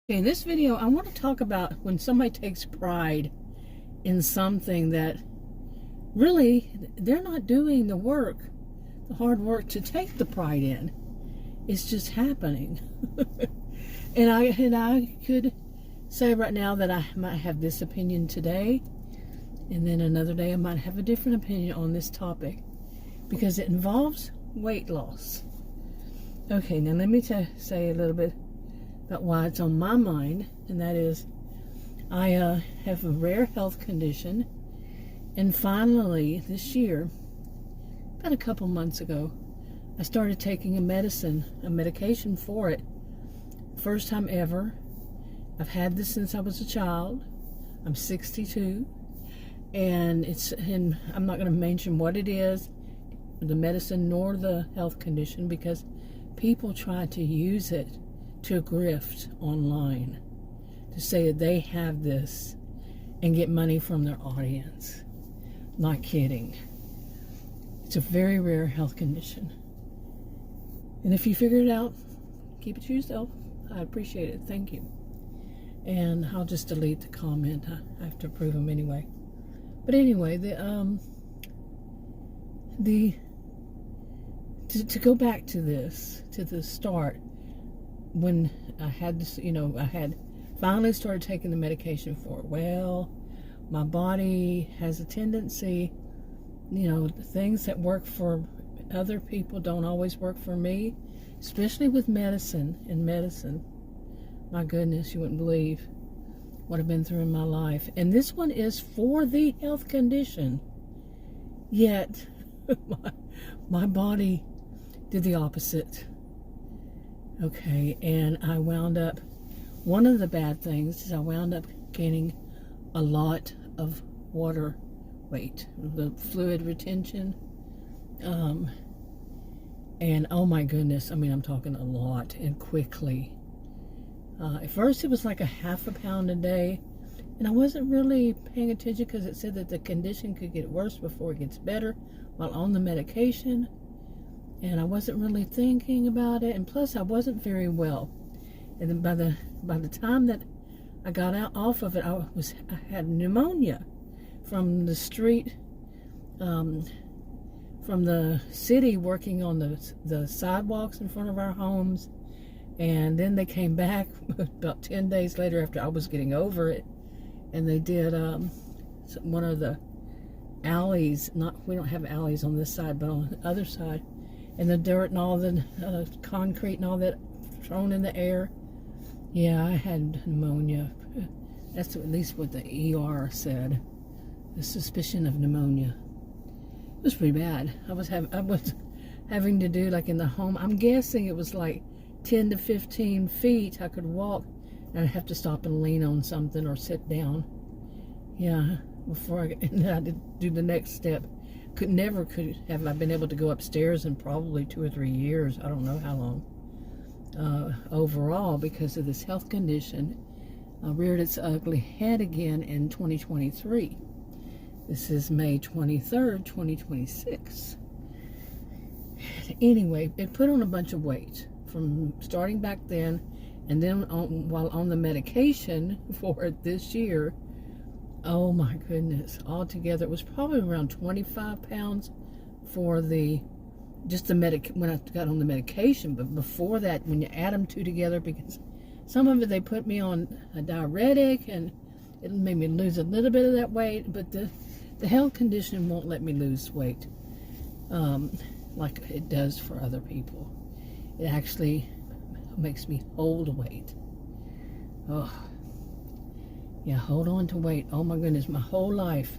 In this video, I want to talk about when somebody takes pride in something that really they're not doing the work, the hard work to take the pride in. It's just happening. and I could say right now that I might have this opinion today, and then another day I might have a different opinion on this topic because it involves weight loss. Okay, now let me say a little bit about why it's on my mind, and that is I have a rare health condition, and finally this year, about a couple months ago, I started taking a medication for it. First time ever. I've had this since I was a child. I'm 62, and I'm not going to mention what it is, the medicine nor the health condition, because people try to use it to grift online, to say that they have this and get money from their audience. Not kidding. It's a very rare health condition. And if you figure it out, keep it to yourself. I appreciate it. Thank you. And I'll just delete the comment. I have to approve them anyway. But anyway, to go back to this, to the start, when I had this, I had finally started taking the medication for it. Well, my body has a tendency, things that work for other people don't always work for me, especially with medicine. In medicine, my goodness, you wouldn't believe what I've been through in my life. And this one is for the health condition. Yet, my body did the opposite. Okay, and I wound up, one of the bad things is I wound up gaining a lot of water weight, the fluid retention, and oh my goodness, I'm talking a lot and quickly. At first it was like a half a pound a day, and I wasn't really paying attention because it said that the condition could get worse before it gets better while on the medication. And I wasn't really thinking about it, and plus I wasn't very well. And then by the time that I got off of it, I had pneumonia from the street, from the city working on the sidewalks in front of our homes. And then they came back about 10 days later after I was getting over it, and they did one of the alleys. We don't have alleys on this side, but on the other side. And the dirt and all the concrete and all that thrown in the air. Yeah, I had pneumonia. That's at least what the ER said. The suspicion of pneumonia. It was pretty bad. I was having to do, like in the home, I'm guessing it was like 10 to 15 feet I could walk, and I'd have to stop and lean on something or sit down. Yeah, before I had to do the next step. Never could have I been able to go upstairs in probably 2 or 3 years. I don't know how long. Overall, because of this health condition, reared its ugly head again in 2023. This is May 23rd, 2026. Anyway, it put on a bunch of weight from starting back then, and then while on the medication for it this year. Oh my goodness, altogether it was probably around 25 pounds for when I got on the medication. But before that, when you add them two together, because some of it they put me on a diuretic and it made me lose a little bit of that weight, but the health condition won't let me lose weight like it does for other people. It actually makes me hold weight. Oh yeah, hold on to weight. Oh my goodness, my whole life.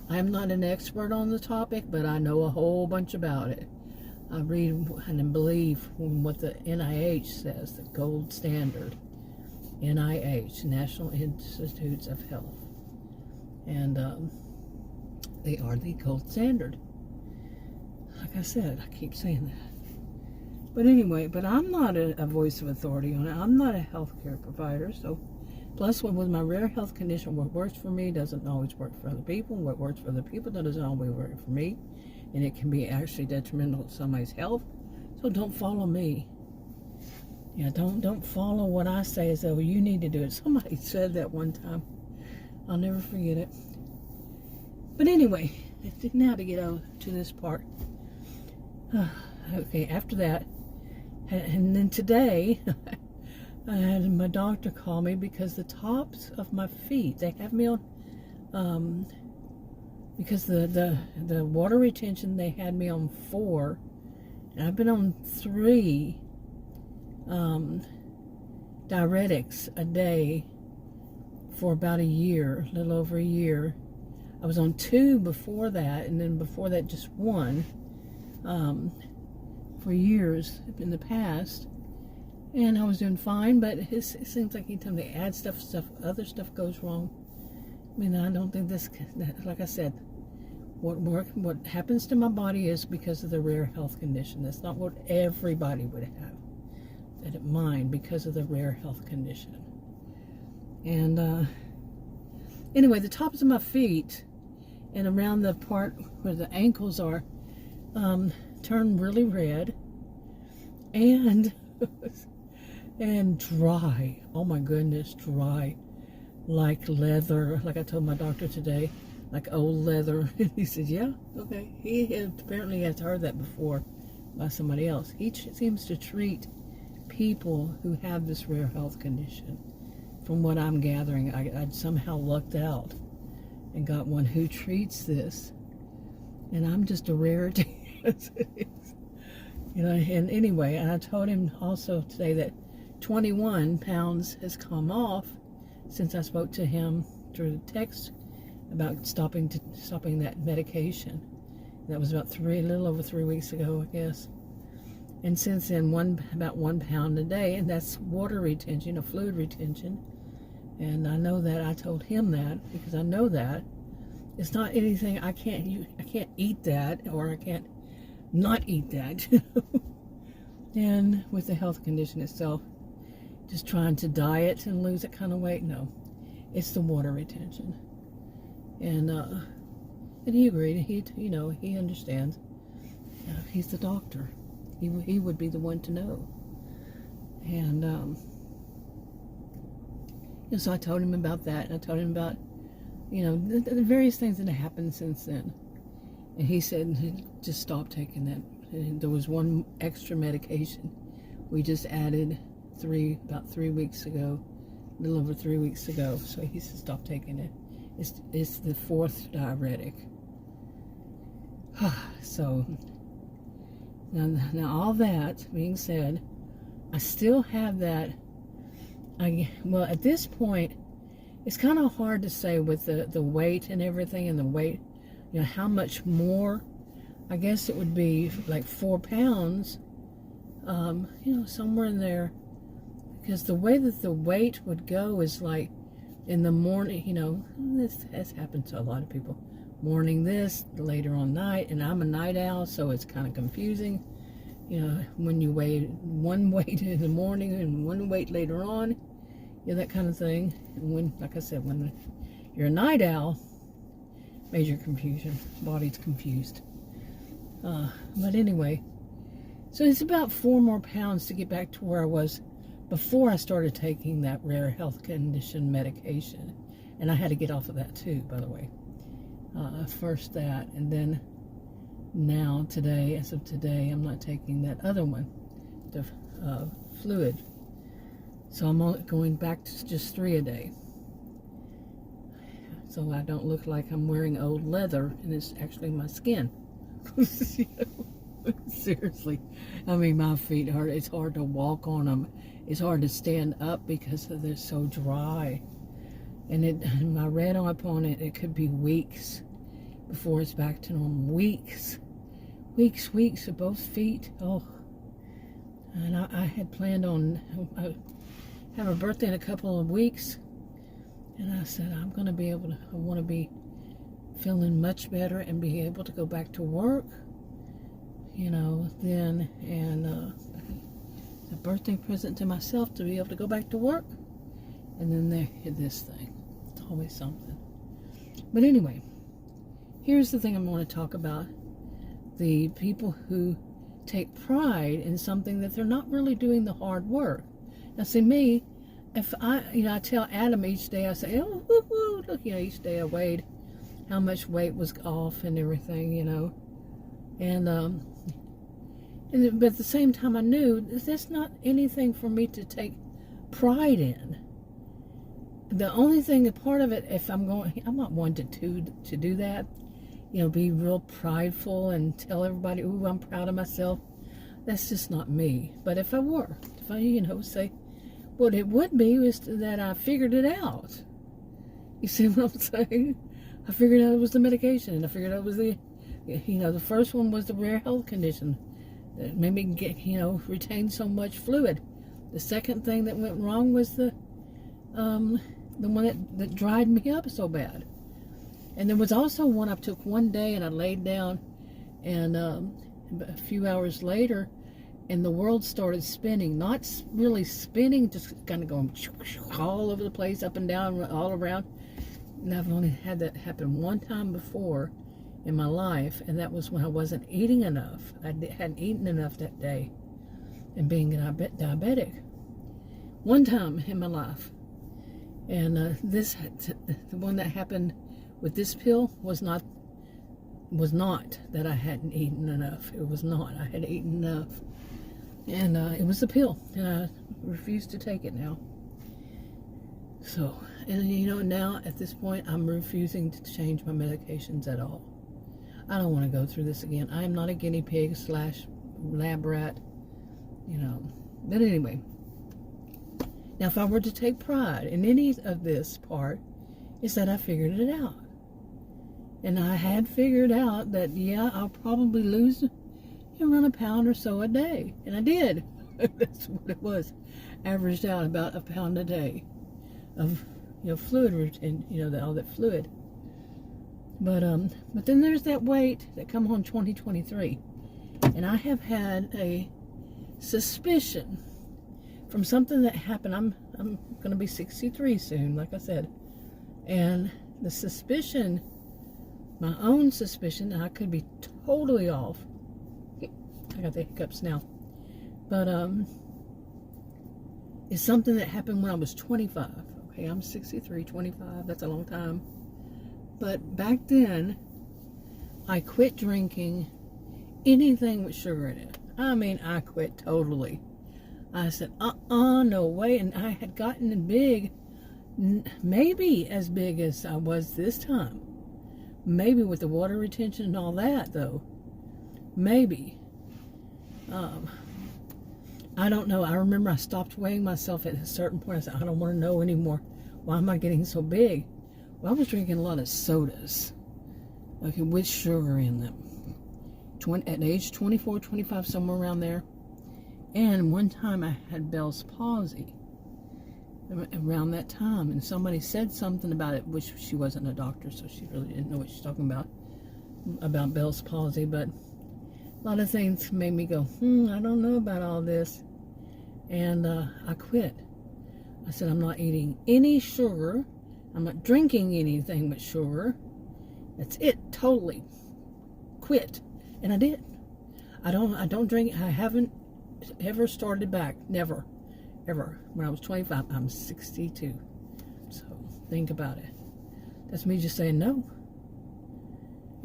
I am not an expert on the topic, but I know a whole bunch about it. I read and believe what the NIH says, the gold standard. NIH, National Institutes of Health. And they are the gold standard. Like I said, I keep saying that. But anyway, I'm not a voice of authority on it. I'm not a healthcare provider, so plus, with my rare health condition, what works for me doesn't always work for other people. What works for other people doesn't always work for me. And it can be actually detrimental to somebody's health. So don't follow me. Yeah, don't follow what I say as though you need to do it. Somebody said that one time. I'll never forget it. But anyway, now to get over to this part. Okay, after that, and then today, I had my doctor call me because the tops of my feet, they have me on, because the water retention, they had me on 4, and I've been on 3 diuretics a day for about a year, a little over a year. I was on 2 before that, and then before that just 1 for years in the past, and I was doing fine. But it seems like anytime they add other stuff goes wrong. I mean, I don't think this, like I said, what happens to my body is because of the rare health condition. That's not what everybody would have. That mine, because of the rare health condition. And anyway, the tops of my feet and around the part where the ankles are turn really red and and dry. Oh my goodness, dry, like leather. Like I told my doctor today, like old leather. And he said, yeah, okay. He apparently has heard that before by somebody else. He seems to treat people who have this rare health condition. From what I'm gathering, I'd somehow lucked out and got one who treats this, and I'm just a rarity. You know, and anyway, and I told him also today that 21 pounds has come off since I spoke to him through the text about stopping that medication. That was about a little over 3 weeks ago, I guess. And since then, about 1 pound a day, and that's water retention, fluid retention. And I know that. I told him that because I know that it's not anything I can't eat that, or I can't not eat that. And with the health condition itself, just trying to diet and lose that kind of weight, no, it's the water retention. And he agreed. He understands. He's the doctor. He would be the one to know. And so I told him about that. And I told him about, the various things that have happened since then. And he said he just stopped taking that. And there was one extra medication we just added about 3 weeks ago, a little over 3 weeks ago. So he said stop taking it. It's the 4th diuretic. So now all that being said, I still have that. Well, at this point, it's kind of hard to say with the weight and everything, and the weight, how much more. I guess it would be like 4 pounds, somewhere in there, because the way that the weight would go is like in the morning, this has happened to a lot of people. Morning this, later on night, and I'm a night owl, so it's kind of confusing. When you weigh one weight in the morning and one weight later on, that kind of thing. And when, like I said, when you're a night owl, major confusion, body's confused. But anyway, so it's about 4 more pounds to get back to where I was before I started taking that rare health condition medication. And I had to get off of that too, by the way. First that, and then now today, as of today, I'm not taking that other one, the fluid. So I'm only going back to just 3 a day. So I don't look like I'm wearing old leather, and it's actually my skin. Seriously. I mean, my feet hurt. It's hard to walk on them. It's hard to stand up because they're so dry. And I read up on it, it could be weeks before it's back to normal. Weeks of both feet. Oh. And I had planned on have a birthday in a couple of weeks. And I said, I want to be feeling much better and be able to go back to work, then, and a birthday present to myself to be able to go back to work. And then this thing. It's always something. But anyway, here's the thing I want to talk about. The people who take pride in something that they're not really doing the hard work. Now see me, if I tell Adam each day, I say, oh, woo, woo, look, each day I weighed how much weight was off and everything, but at the same time I knew that's not anything for me to take pride in. The only thing, a part of it, if I'm not one to do that, be real prideful and tell everybody, ooh, I'm proud of myself. That's just not me. But if I say, what it would be is that I figured it out. You see what I'm saying? I figured out it was the medication, and I figured out it was the first one was the rare health condition that made me get, retain so much fluid. The second thing that went wrong was the one that dried me up so bad. And there was also one I took one day, and I laid down, and a few hours later, and the world started spinning. Not really spinning, just kind of going all over the place, up and down, all around. And I've only had that happen one time before in my life, and that was when I wasn't eating enough. I hadn't eaten enough that day, and being diabetic. One time in my life. And the one that happened with this pill was not that I hadn't eaten enough. It was not. I had eaten enough. And it was the pill, and I refuse to take it now. So, and now at this point, I'm refusing to change my medications at all. I don't want to go through this again. I am not a guinea pig / lab rat, But anyway, now if I were to take pride in any of this part, it's that I figured it out. And I had figured out that, I'll probably lose around a pound or so a day. And I did. That's what it was. Averaged out about a pound a day of, fluid routine, all that fluid. But then there's that weight that come on 2023. And I have had a suspicion from something that happened. I'm going to be 63 soon, like I said. And the suspicion, my own suspicion, I could be totally off. I got the hiccups now. But it's something that happened when I was 25. Okay, I'm 63, 25, that's a long time. But back then, I quit drinking anything with sugar in it. I mean, I quit totally. I said, no way. And I had gotten big, maybe as big as I was this time. Maybe with the water retention and all that, though. Maybe. I don't know. I remember I stopped weighing myself at a certain point. I said, I don't want to know anymore. Why am I getting so big? Well, I was drinking a lot of sodas, okay, with sugar in them. At age 24, 25, somewhere around there. And one time I had Bell's palsy around that time, and somebody said something about it, which she wasn't a doctor, so she really didn't know what she's talking about Bell's palsy, but a lot of things made me go, I don't know about all this. And I quit. I said, I'm not eating any sugar. I'm not drinking anything but sugar. That's it, totally. Quit. And I did. I don't drink. I haven't ever started back. Never. Ever. When I was 25, I'm 62. So, think about it. That's me just saying no.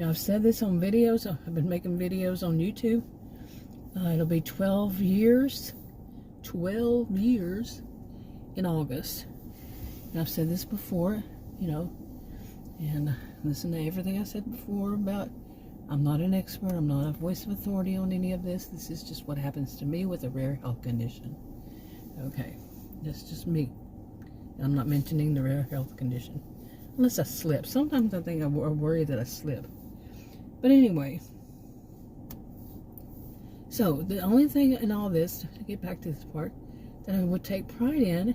I've said this on videos. I've been making videos on YouTube. It'll be 12 years. 12 years in August. And I've said this before, and listen to everything I said before about I'm not an expert. I'm not a voice of authority on any of this. This is just what happens to me with a rare health condition. Okay, that's just me. I'm not mentioning the rare health condition. Unless I slip. Sometimes I think I worry that I slip. But anyway. So, the only thing in all this, to get back to this part, that I would take pride in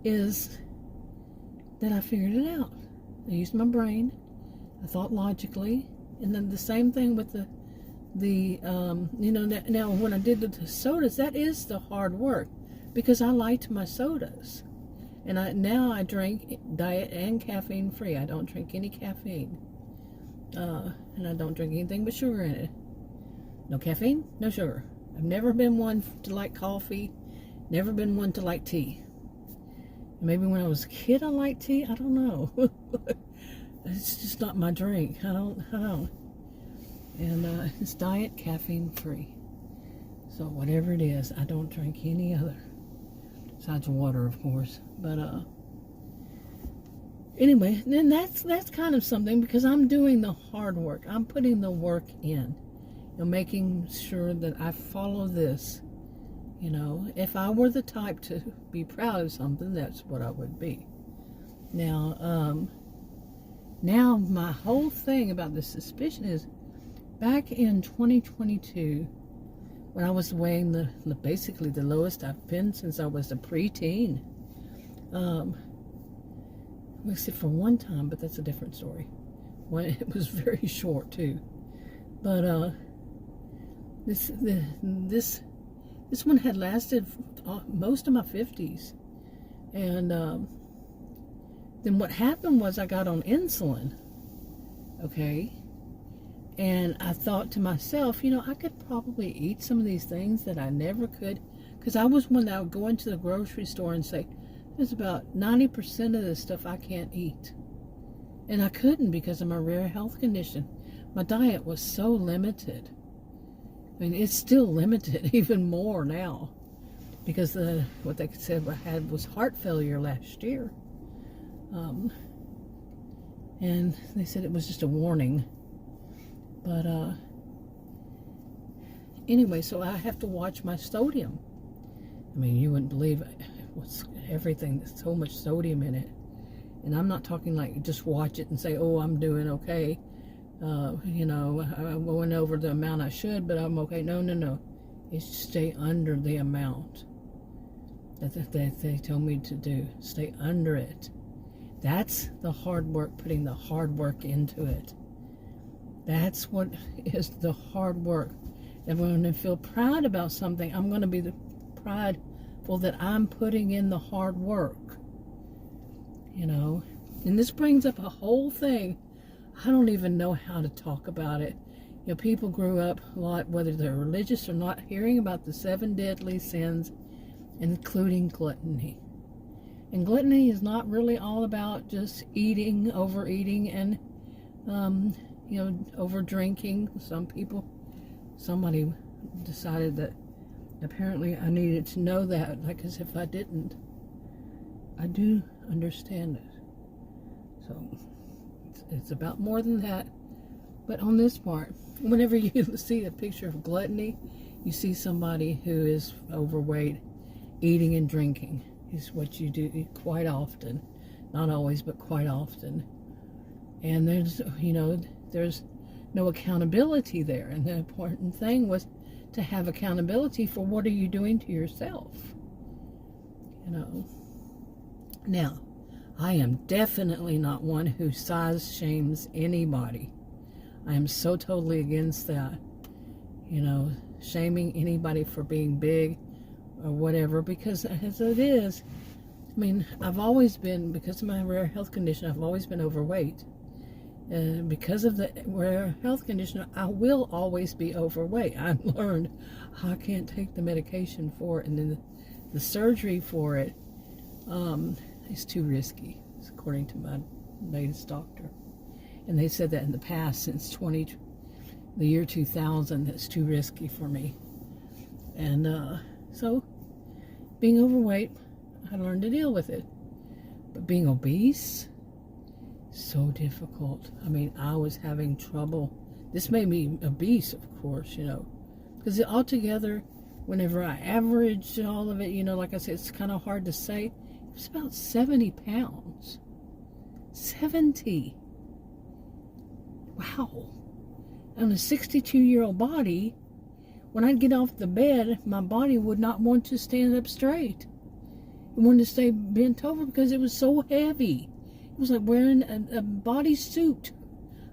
is that I figured it out. I used my brain. I thought logically. And then the same thing with now when I did the sodas, that is the hard work. Because I liked my sodas. And now I drink diet and caffeine free. I don't drink any caffeine. And I don't drink anything but sugar in it. No caffeine, no sugar. I've never been one to like coffee Never been one to like tea. Maybe when I was a kid I liked tea. I don't know. It's just not my drink. I don't. And it's diet, caffeine free. So whatever it is, I don't drink any other. Besides water, of course. But anyway, then that's kind of something, because I'm doing the hard work. I'm putting the work in. Making sure that I follow this. If I were the type to be proud of something, that's what I would be. Now my whole thing about this suspicion is, back in 2022, when I was weighing basically the lowest I've been since I was a preteen. Except for one time, but that's a different story. When it was very short too. But this one had lasted most of my 50s, and then what happened was I got on insulin. Okay. And I thought to myself, I could probably eat some of these things that I never could. Because I was one that would go into the grocery store and say, there's about 90% of this stuff I can't eat. And I couldn't, because of my rare health condition. My diet was so limited. I mean, it's still limited even more now. Because what they said I had was heart failure last year. And they said it was just a warning. But anyway, so I have to watch my sodium. I mean, you wouldn't believe what's everything. There's so much sodium in it. And I'm not talking like just watch it and say, oh, I'm doing okay. I went over the amount I should, but I'm okay. No. It's stay under the amount that they told me to do. Stay under it. That's the hard work, putting the hard work into it. That's what is the hard work. And when I feel proud about something, I'm going to be prideful that I'm putting in the hard work. And this brings up a whole thing. I don't even know how to talk about it. People grew up a lot, whether they're religious or not, hearing about the 7 deadly sins, including gluttony. And gluttony is not really all about just eating, overeating, and over drinking. Somebody decided that apparently I needed to know that, like, as if I didn't. I do understand it. So it's about more than that. But on this part, whenever you see a picture of gluttony, you see somebody who is overweight, eating and drinking is what you do quite often. Not always, but quite often. And there's no accountability there. And the important thing was to have accountability for what are you doing to yourself. Now, I am definitely not one who size shames anybody. I am so totally against that. Shaming anybody for being big or whatever, because as it is, I mean, I've always been, because of my rare health condition, I've always been overweight. And because of the rare health condition, I will always be overweight. I've learned I can't take the medication for it, and then the surgery for it is too risky, according to my latest doctor. And they said that in the past, since the year 2000, that's too risky for me. And so, being overweight, I learned to deal with it. But being obese, so difficult. I mean, I was having trouble. This made me obese, of course, because altogether, whenever I averaged all of it, like I said, it's kind of hard to say. It was about 70 pounds. 70. Wow. On a 62-year-old body, when I'd get off the bed, my body would not want to stand up straight. It wanted to stay bent over because it was so heavy. It was like wearing a body suit.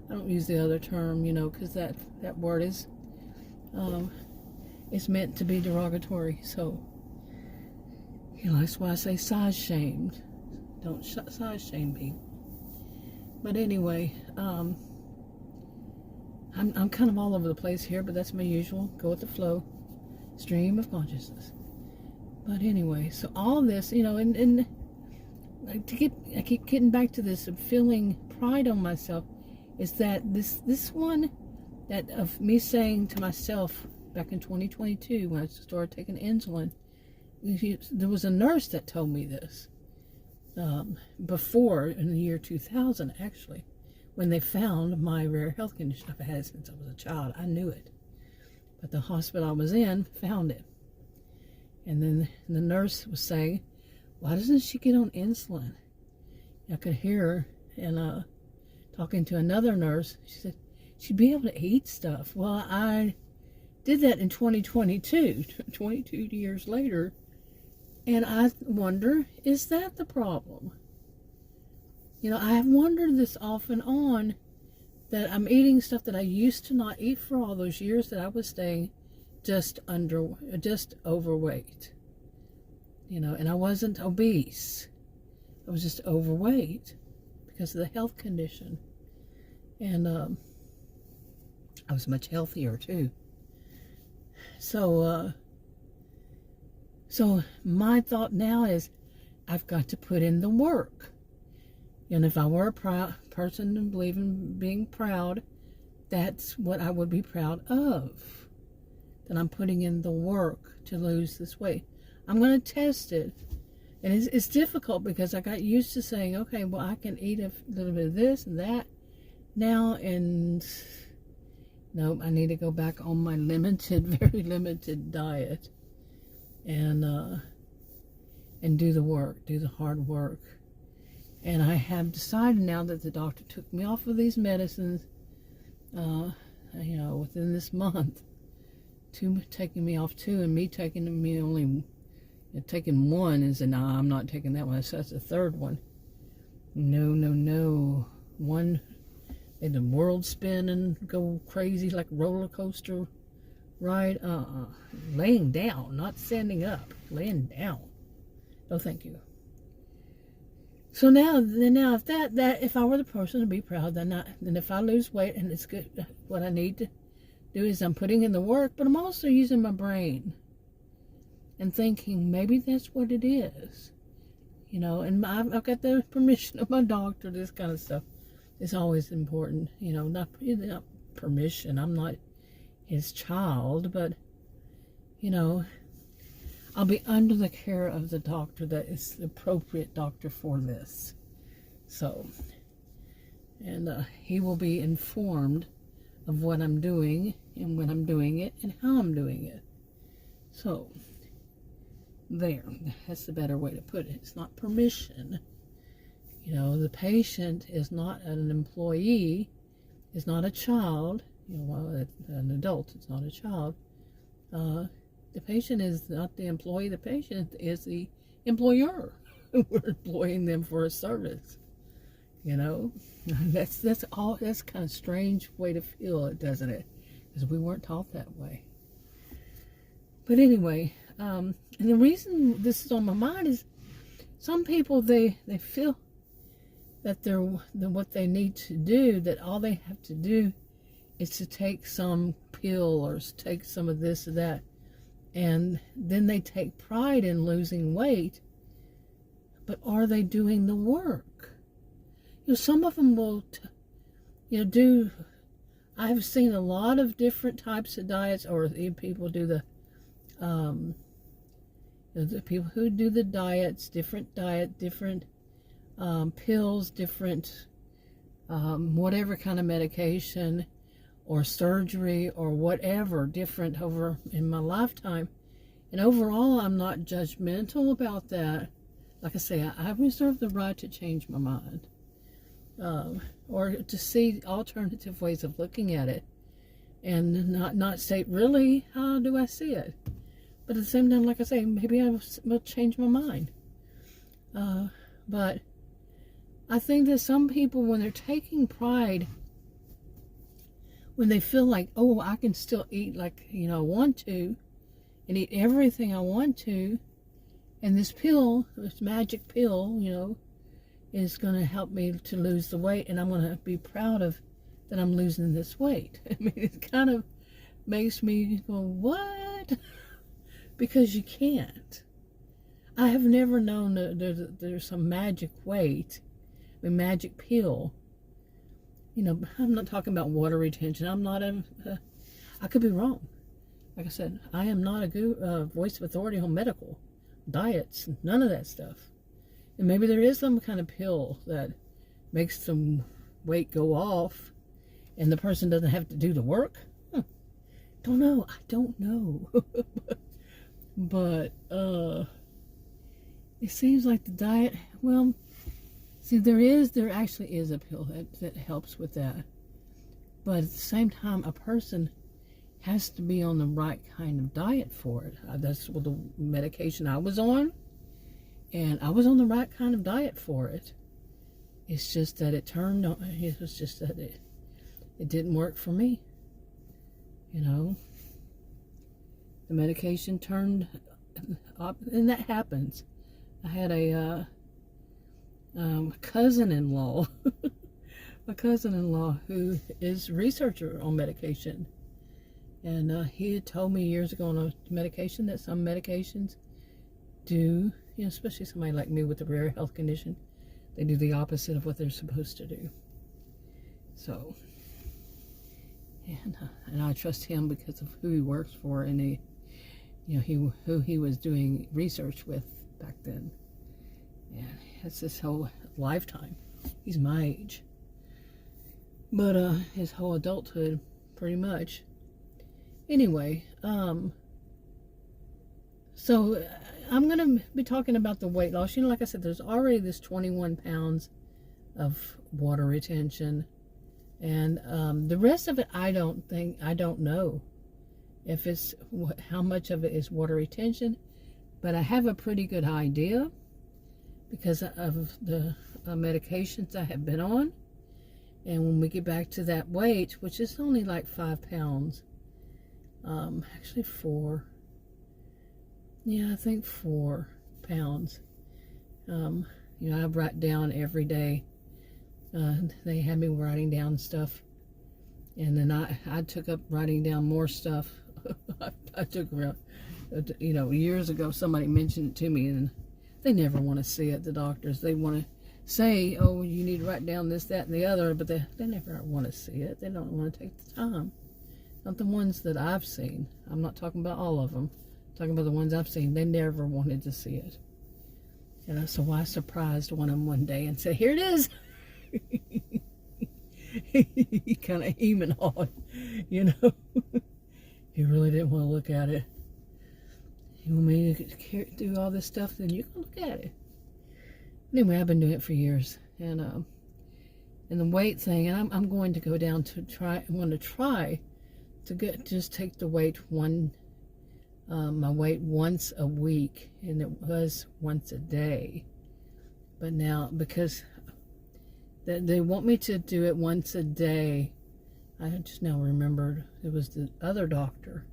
I don't use the other term, because that word is, it's meant to be derogatory. So, that's why I say size shamed. Don't size shame people. But anyway, I'm kind of all over the place here, but that's my usual. Go with the flow. Stream of consciousness. But anyway, so all this, and I keep getting back to this of feeling pride on myself, is that this one, that of me saying to myself back in 2022 when I started taking insulin, there was a nurse that told me this before, in the year 2000 actually, when they found my rare health condition. I've had it since I was a child. I knew it, but the hospital I was in found it. And then the nurse was saying, why doesn't she get on insulin? I could hear her, and talking to another nurse, she said she'd be able to eat stuff. Well, I did that in 2022, 22 years later, and I wonder, is that the problem? I have wondered this off and on, that I'm eating stuff that I used to not eat for all those years that I was staying just overweight. And I wasn't obese. I was just overweight because of the health condition. And I was much healthier too. So my thought now is, I've got to put in the work. And if I were a proud person and believe in being proud, that's what I would be proud of. That I'm putting in the work to lose this weight. I'm going to test it. And it's difficult because I got used to saying, okay, well, I can eat a little bit of this and that now, and nope, I need to go back on my very limited diet and do the work, do the hard work. And I have decided now that the doctor took me off of these medicines, within this month, taking me off 2, and me taking me only taking 1, and said, no, I'm not taking that one. So that's the 3rd one. No. 1, made the world spin and go crazy like a roller coaster ride. Laying down, not standing up, laying down. No, thank you. So now, if I were the person to be proud, then if I lose weight and it's good, what I need to do is I'm putting in the work, but I'm also using my brain and thinking maybe that's what it is, and I've got the permission of my doctor. This kind of stuff is always important, not permission. I'm not his child, but I'll be under the care of the doctor that is the appropriate doctor for this. So, and he will be informed of what I'm doing and when I'm doing it and how I'm doing it. So, that's the better way to put it. It's not permission. The patient is not an employee, is not a child. An adult, it's not a child. The patient is not the employee. The patient is the employer. We're employing them for a service. That's kind of strange way to feel it, doesn't it? Because we weren't taught that way. But anyway, and the reason this is on my mind is some people, they feel that what they need to do, that all they have to do is to take some pill or take some of this or that, and then they take pride in losing weight. But are they doing the work? Some of them will do. I've seen a lot of different types of diets, or people do the people who do the diets, different pills, different whatever kind of medication or surgery or whatever, different over in my lifetime. And overall, I'm not judgmental about that. Like I say, I reserve the right to change my mind, or to see alternative ways of looking at it, and not say, really, how do I see it? But at the same time, like I say, maybe I will change my mind. But I think that some people, when they're taking pride, when they feel like, oh, I can still eat like, I want to, and eat everything I want to, and this pill, this magic pill, is going to help me to lose the weight, and I'm going to be proud of that I'm losing this weight. I mean, it kind of makes me go, what? Because you can't. I have never known that there's some magic weight, a magic pill. You know, I'm not talking about water retention. I'm not I could be wrong. Like I said, I am not a voice of authority on medical, diets, none of that stuff. And maybe there is some kind of pill that makes some weight go off and the person doesn't have to do the work. Don't know. I don't know. But it seems like the diet, well, see, there actually is a pill that helps with that. But at the same time, a person has to be on the right kind of diet for it. That's what the medication I was on, and I was on the right kind of diet for it. It's just that it was just that it didn't work for me. You know, the medication turned up, and that happens. I had a cousin-in-law, a cousin-in-law who is a researcher on medication. And he had told me years ago on a medication that some medications do, you know, especially somebody like me with a rare health condition, they do the opposite of what they're supposed to do. So, and I trust him because of who he works for, and who he was doing research with back then. And it's his whole lifetime. He's my age, but his whole adulthood, pretty much. Anyway, so I'm going to be talking about the weight loss. You know, like I said, there's already this 21 pounds of water retention. And the rest of it, I don't know if it's, how much of it is water retention. But I have a pretty good idea because of the medications I have been on. And when we get back to that weight, which is only like 5 pounds, actually 4. Yeah, I think 4 pounds. You know, I write down every day. They had me writing down stuff, and then I took up writing down more stuff. I took around, you know, years ago somebody mentioned it to me, and they never want to see it. The doctors, they want to say, oh, you need to write down this, that, and the other, but they never want to see it. They don't want to take the time. Not the ones that I've seen. I'm not talking about all of them. I'm talking about the ones I've seen. They never wanted to see it. And so I surprised one of them one day and said, here it is. He kind of hemmed and hawed, you know. He really didn't want to look at it. You want me to do all this stuff, then you can look at it. Anyway, I've been doing it for years. And the weight thing, and I'm going to go down to try, I'm going to try to just take the weight my weight once a week, and it was once a day. But now, because they want me to do it once a day, I just now remembered it was the other doctor,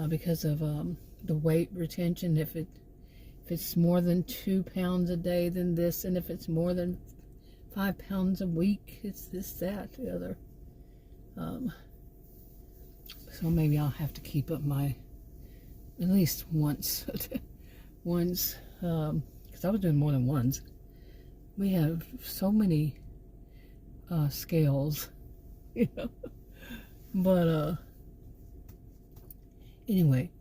because of the weight retention. If it's more than 2 pounds a day, then this, and if it's more than 5 pounds a week, it's this, that, the other. So maybe I'll have to keep up my, at least once, because I was doing more than once. We have so many scales, you know. But anyway,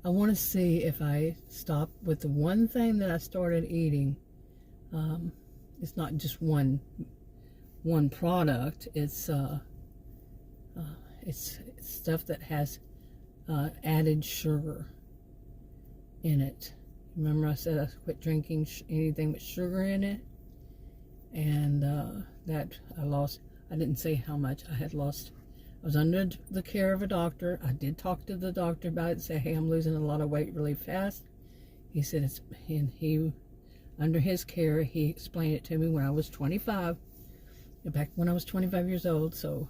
I want to see if I stop with the one thing that I started eating. It's not just one product. It's stuff that has added sugar in it. Remember I said I quit drinking anything with sugar in it, and that I didn't say how much I had lost. I was under the care of a doctor. I did talk to the doctor about it and say, hey, I'm losing a lot of weight really fast. He said under his care, he explained it to me when I was 25, back when I was 25 years old. So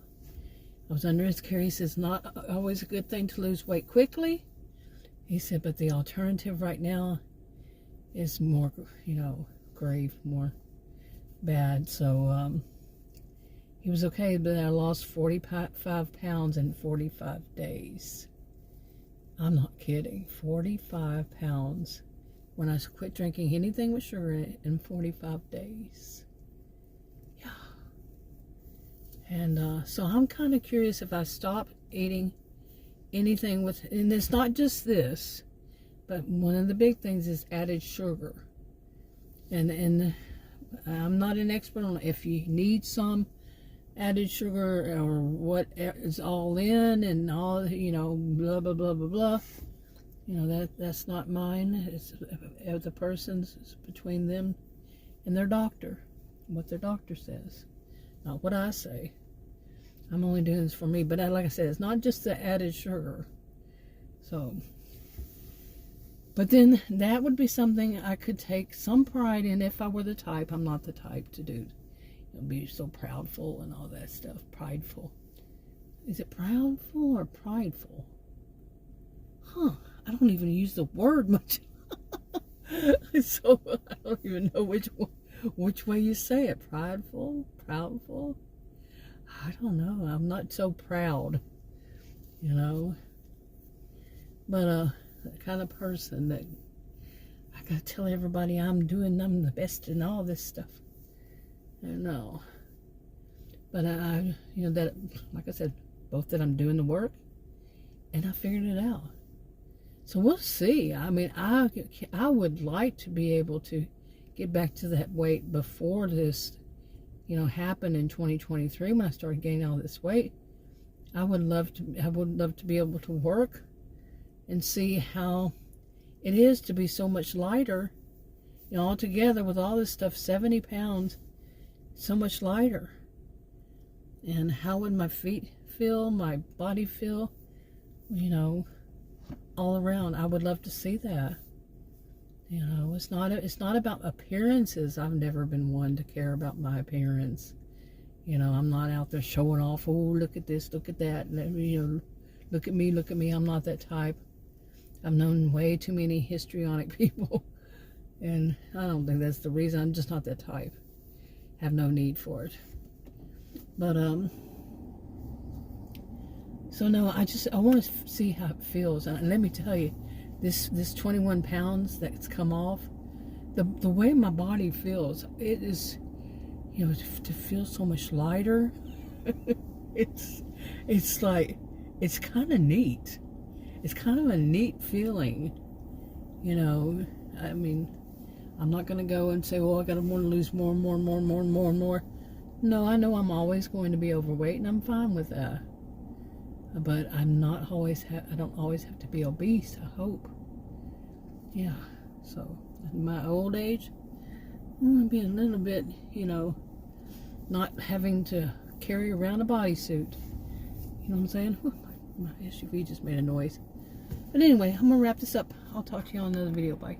I was under his care. He says, not always a good thing to lose weight quickly. He said, but the alternative right now is more, you know, grave, more bad. So he was okay, but I lost 45 pounds in 45 days. I'm not kidding. 45 pounds when I quit drinking anything with sugar in it in 45 days. Yeah. And so I'm kind of curious if I stop eating anything with, and it's not just this, but one of the big things is added sugar. And I'm not an expert on if you need some added sugar or what is all in and all, you know, blah, blah, blah, blah, blah. You know, that's not mine. It's the person's. It's between them and their doctor, what their doctor says, not what I say. I'm only doing this for me. But like I said, it's not just the added sugar. So, but then that would be something I could take some pride in if I were the type. I'm not the type to do, you know, be so proudful and all that stuff. Prideful. Is it proudful or prideful? Huh. I don't even use the word much. So I don't even know which way you say it. Prideful? Proudful? I don't know. I'm not so proud, you know. But the kind of person that I gotta tell everybody I'm the best in all this stuff. I don't know. But I, you know, that, like I said, both that I'm doing the work and I figured it out. So we'll see. I mean, I would like to be able to get back to that weight before this, you know, happened in 2023 when I started gaining all this weight. I would love to be able to work and see how it is to be so much lighter, you know, altogether with all this stuff, 70 pounds, so much lighter. And how would my feet feel, my body feel, you know, all around. I would love to see that. You know, it's not about appearances. I've never been one to care about my appearance. You know, I'm not out there showing off, oh, look at this, look at that, and, you know, look at me, look at me. I'm not that type. I've known way too many histrionic people, and I don't think that's the reason. I'm just not that type. Have no need for it. But so no, I want to see how it feels, and let me tell you, this 21 pounds that's come off, the way my body feels, it is, you know, to feel so much lighter. it's like, it's kind of neat. It's kind of a neat feeling, you know. I mean, I'm not going to go and say, well, I got to want to lose more and more and more and more and more and more. No, I know I'm always going to be overweight, and I'm fine with that. But I'm not always, I don't always have to be obese, I hope. Yeah, so in my old age, I'm going to be a little bit, you know, not having to carry around a bodysuit. You know what I'm saying? Whew, my SUV just made a noise. But anyway, I'm going to wrap this up. I'll talk to you on another video. Bye.